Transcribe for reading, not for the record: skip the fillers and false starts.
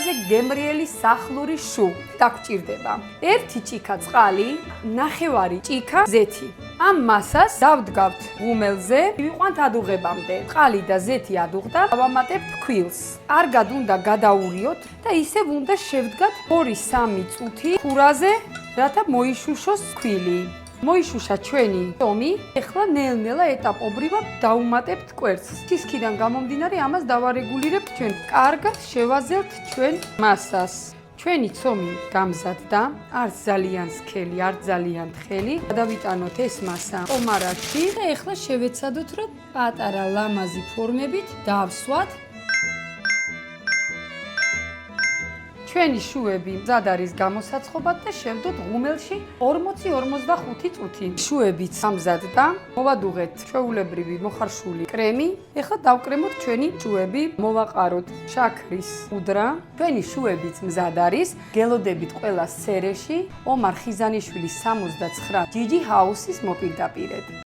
ყველაზე გემრიელი სახლური შუ. დაგჭირდება 1 ჭიქა წყალი, 1/2 ჭიქა ზეთი. ამ მასას დავდგავთ ღუმელზე, ვიყვანთ ადუღებამდე. წყალი და ზეთი ადუღდა, დავამატებთ ქვილს. კარგად უნდა გადაურიოთ და ისევ უნდა შევდგათ 2-3 წუთი ხურაზე, რათა მოიშუშოს ქვილი. მოიშუშა ჩვენი ტომი, ეხლა ნელ-ნელა ეტაპობრივად დავუმატებთ კვერცხს. თისქიდან გამომდინარე ამას დავარეგულირებთ ჩვენ. კარგად შევაზელთ ჩვენ მასას. ჩვენი ცომი გამზადდა, არც ძალიან სქელი, არც ძალიან თხელი. გადავიტანოთ ეს მასა ომარაში და ეხლა შევეცადოთ, რომ პატარა ლამაზი ფორმებით დავსვათ. ჩვენი შუები მზად არის გამოსაცხობად და შევდოთ ღუმელში 40-45 წუთი. შუებიც გამზადდა, მოვადუღეთ ჩვეულებრივი მოხარშული კრემი. ეხლა დავკრემოთ ჩვენი შუები, მოვაყაროთ შაქრის პუდრა. ჩვენი შუებიც მზად არის. გელოდებით ყველა სერეში ომარ ხიზანიშვილის 69 ჯიჯი ჰაუსის მოპირდაპირედ.